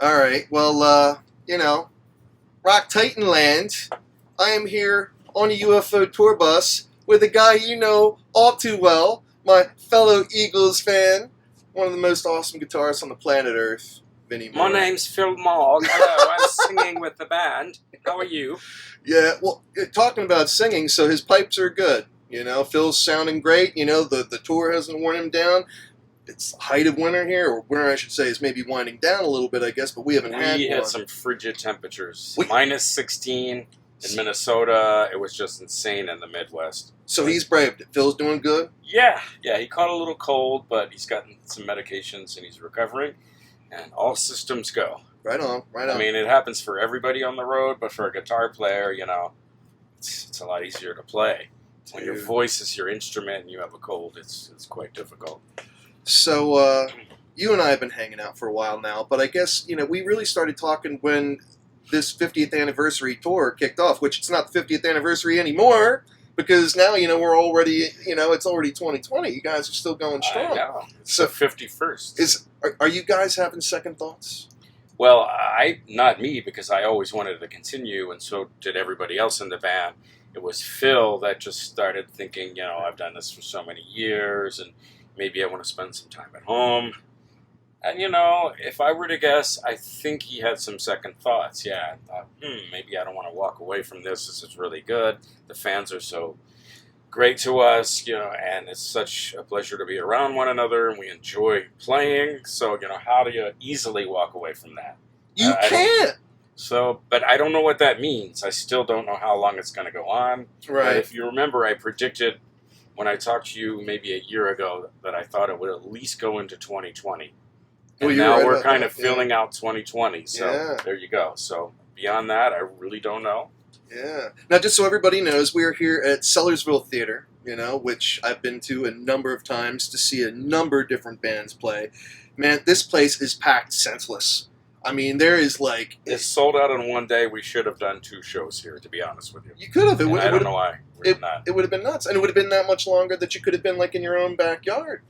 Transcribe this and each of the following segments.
All right. Well, Rock Titan Land. I am here on a UFO tour bus with a guy you know all too well, my fellow Eagles fan, one of the most awesome guitarists on the planet Earth, Vinnie Moore. My name's Phil Mogg. Hello, I'm singing with the band. How are you? Yeah, well, talking about singing, so his pipes are good. Phil's sounding great. The tour hasn't worn him down. It's the height of winter here, or winter I should say is maybe winding down a little bit, I guess, but we haven't had one. We had some frigid temperatures. Minus 16 in Minnesota. It was just insane in the Midwest. So he's braved it. Phil's doing good? Yeah, he caught a little cold, but he's gotten some medications and he's recovering, and all systems go. Right on. I mean, it happens for everybody on the road, but for a guitar player, it's a lot easier to play. When your voice is your instrument and you have a cold, it's quite difficult. So, you and I have been hanging out for a while now, but I guess, we really started talking when this 50th anniversary tour kicked off, which it's not the 50th anniversary anymore, because now, we're already, it's already 2020. You guys are still going strong. I know. It's the 51st. Are you guys having second thoughts? Well, not me, because I always wanted to continue, and so did everybody else in the band. It was Phil that just started thinking, I've done this for so many years, and maybe I want to spend some time at home. And, if I were to guess, I think he had some second thoughts. Yeah, I thought, maybe I don't want to walk away from this. This is really good. The fans are so great to us, and it's such a pleasure to be around one another, and we enjoy playing. So, how do you easily walk away from that? You can't! But I don't know what that means. I still don't know how long it's going to go on. Right. But if you remember, I predicted when I talked to you maybe a year ago that I thought it would at least go into 2020. And now we're kind of filling out 2020. So there you go. So beyond that, I really don't know. Yeah. Now, just so everybody knows, we are here at Sellersville Theater, which I've been to a number of times to see a number of different bands play. Man, this place is packed senseless. I mean, there is like... It's sold out in one day. We should have done 2 shows here, to be honest with you. You could have. I don't know why. It would have been nuts. And it would have been that much longer that you could have been like in your own backyard.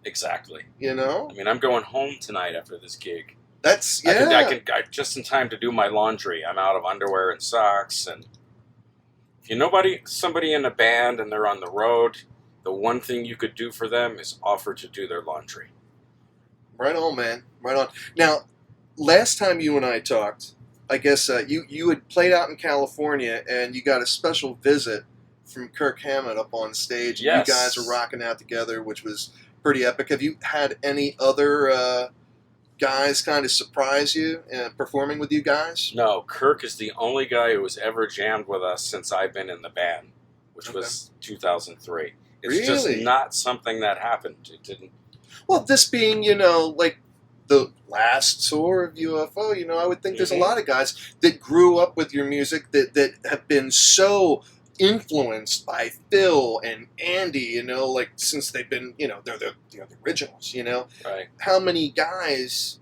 Exactly. I mean, I'm going home tonight after this gig. That's, yeah. I can just in time to do my laundry. I'm out of underwear and socks. And if somebody in a band and they're on the road, the one thing you could do for them is offer to do their laundry. Right on, man. Right on. Now, last time you and I talked, I guess you had played out in California and you got a special visit from Kirk Hammett up on stage. Yes. You guys were rocking out together, which was pretty epic. Have you had any other guys kind of surprise you performing with you guys? No, Kirk is the only guy who has ever jammed with us since I've been in the band, which was 2003. It's just not something that happened. It didn't. Well, this being, like the last tour of UFO, I would think there's a lot of guys that grew up with your music that have been so influenced by Phil and Andy, like since they've been, they're the originals, Right. How many guys,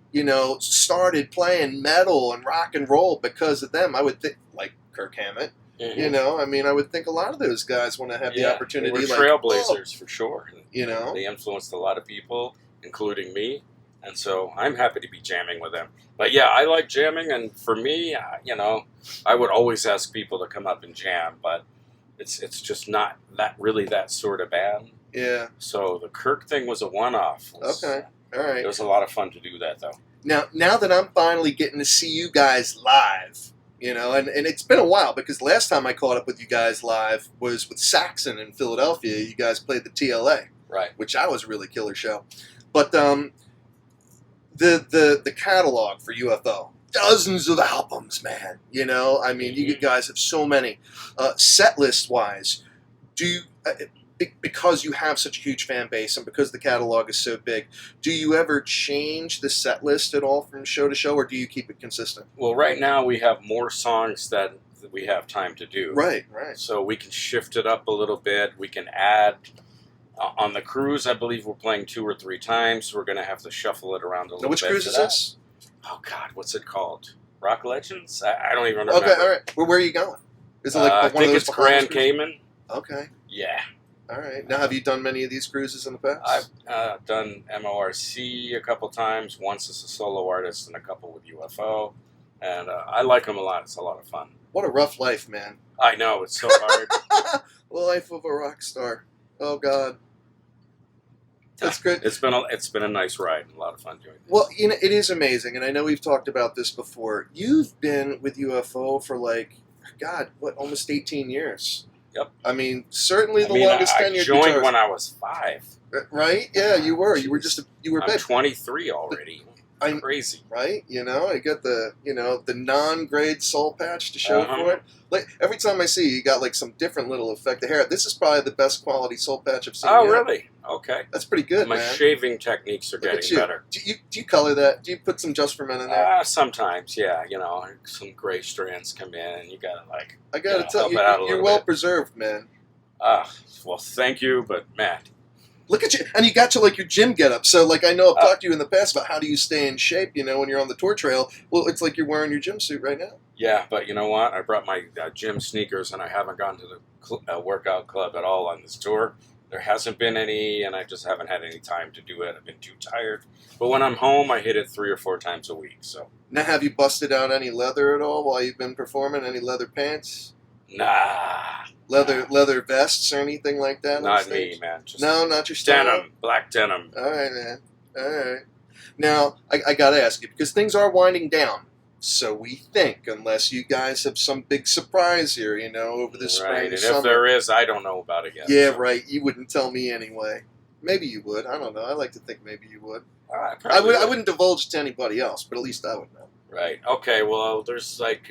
started playing metal and rock and roll because of them? I would think, like Kirk Hammett, I would think a lot of those guys want to have the opportunity. They were trailblazers for sure. They influenced a lot of people, including me. And so I'm happy to be jamming with them. But yeah, I like jamming, and for me, I would always ask people to come up and jam, but it's just not that sort of band. Yeah. So the Kirk thing was a one-off. Okay. All right. It was a lot of fun to do that, though. Now that I'm finally getting to see you guys live, and it's been a while because last time I caught up with you guys live was with Saxon in Philadelphia. You guys played the TLA. Right. Which I was a really killer show. But the catalog for UFO, dozens of albums, man. You guys have so many. Setlist wise, do you, because you have such a huge fan base and because the catalog is so big, do you ever change the set list at all from show to show, or do you keep it consistent? Well, right now we have more songs that we have time to do. Right. So we can shift it up a little bit. We can add. On the cruise, I believe we're playing 2 or 3 times, so we're going to have to shuffle it around a little bit. Which cruise is this? Oh, God, what's it called? Rock Legends? I don't even remember. Okay, all right. Where are you going? Is it like I one think of those it's Grand Cayman. Okay. Yeah. All right. Now, have you done many of these cruises in the past? I've done MORC a couple times, once as a solo artist and a couple with UFO. And I like them a lot. It's a lot of fun. What a rough life, man. I know, it's so hard. The life of a rock star. Oh, God. That's good. It's been a nice ride and a lot of fun doing this. Well, you know, it is amazing, and I know we've talked about this before. You've been with UFO for almost 18 years. Yep. I mean, certainly the longest tenured I joined guitarist. when I was 5. Right? Yeah, you were. You were I'm big. 23 already. I'm crazy. Right? You know, I got the non-grade soul patch to show for it. Like, every time I see you got like some different little effect of hair. This is probably the best quality soul patch I've seen. Oh, yet. Really? Okay. That's pretty good, My man. shaving techniques are getting better. Do you color that? Do you put some Just for Men in there? Sometimes, yeah. You know, some gray strands come in, and you gotta I gotta tell help you, it out a you're little well bit. preserved, man. Well, thank you, but man, Look at you, and you got your gym getup. So, like, I know I've talked to you in the past about how do you stay in shape. You know, when you're on the tour trail. Well, it's like you're wearing your gym suit right now. yeah. But you know what? I brought my gym sneakers, and I haven't gone to the workout club at all on this tour. There hasn't been any, and I just haven't had any time to do it. I've been too tired. But when I'm home, I hit it 3 or 4 times a week. So Now, have you busted out any leather at all while you've been performing? Any leather pants? nah, Leather vests or anything like that? on not stage? me, man. Just No, not your style. denim, black denim. All right, man. All right. Now, I got to ask you, because things are winding down. So we think, unless you guys have some big surprise here, you know, over the spring Right, or and summer. if there is, I don't know about it yet. Yeah, so. right. You wouldn't tell me anyway. Maybe you would. I don't know. I like to think maybe you would. I I wouldn't divulge to anybody else, but at least I would know. Right. Okay. Well, there's like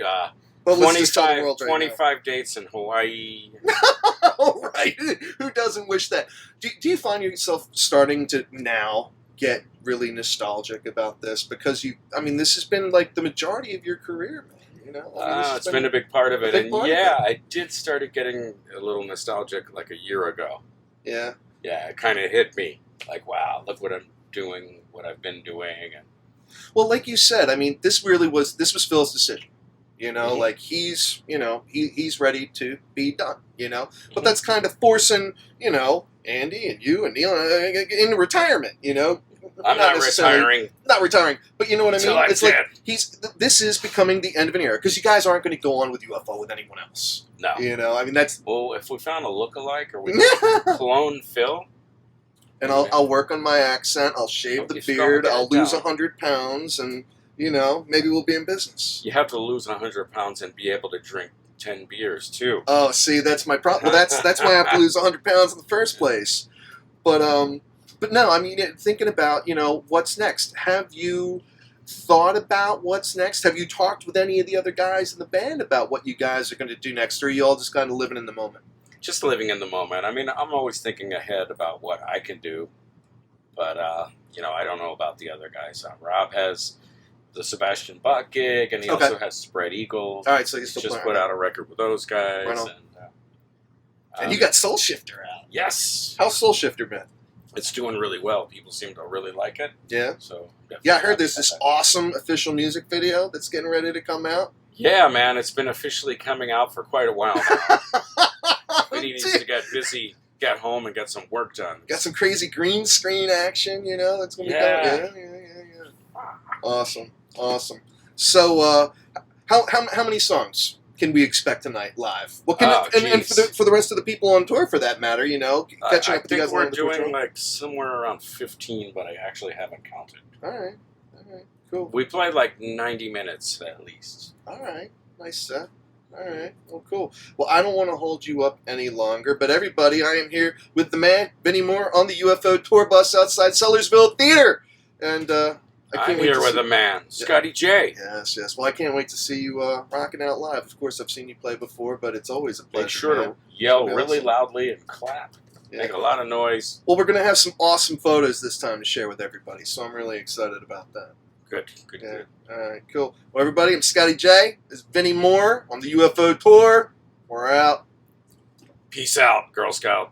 But let's just tell the 25, world right 25 dates in Hawaii. now. Right. Who doesn't wish that? Do you find yourself starting to now get really nostalgic about this? Because this has been like the majority of your career, man. You know? It's been a big part of it. And yeah, I did start getting a little nostalgic like a year ago. Yeah. Yeah, it kind of hit me. Like, wow, look what I'm doing, what I've been doing. And Well, like you said, this was Phil's decision. You know, Mhm. like he's ready to be done. You know, but that's kind of forcing Andy and you and Neil into retirement. You know, I'm not retiring. Not retiring, but you know what I mean. Till I'm It's dead. like this is becoming the end of an era because you guys aren't going to go on with UFO with anyone else. No. You know, that's. Well, if we found a look-alike or we could clone Phil. And I'll work on my accent. I'll shave the beard. I'll lose 100 pounds, and maybe we'll be in business. You have to lose 100 pounds and be able to drink 10 beers too. Oh, see, that's my problem. Well, that's why I have to lose 100 pounds in the first place. But no, thinking about what's next. Have you thought about what's next? Have you talked with any of the other guys in the band about what you guys are going to do next, or are you all just kind of living in the moment? Just living in the moment. I'm always thinking ahead about what I can do, but I don't know about the other guys. Rob has the Sebastian Bach gig, and he also has Spread Eagles. All right, so he's still just playing, put right? out a record with those guys, Right on. And you got Soul Shifter out. Yes, How's Soul Shifter been? it's doing really well. People seem to really like it. Yeah. So Yeah, I heard there's this awesome official music video that's getting ready to come out. Yeah, man, it's been officially coming out for quite a while now. Vinnie needs to get busy, get home, and get some work done. Got some crazy green screen action, that's going to be going. Yeah. Awesome. So, how many songs can we expect tonight live? What can and for the rest of the people on tour, for that matter, catching up with you guys. I think we're doing like somewhere around 15, but I actually haven't counted. All right, cool. We played like 90 minutes at least. All right, nice set. All right, well, cool. Well, I don't want to hold you up any longer, but everybody, I am here with the man, Vinnie Moore, on the UFO tour bus outside Sellersville Theater. And I'm here with a man, Scotty J. Yes. Well, I can't wait to see you rocking out live. Of course, I've seen you play before, but it's always a pleasure. Make sure to yell really loudly and clap. Yeah. Make a lot of noise. Well, we're going to have some awesome photos this time to share with everybody, so I'm really excited about that. Good. All right, cool. Well, everybody, I'm Scotty J. This is Vinnie Moore on the UFO tour. We're out. Peace out, Girl Scout.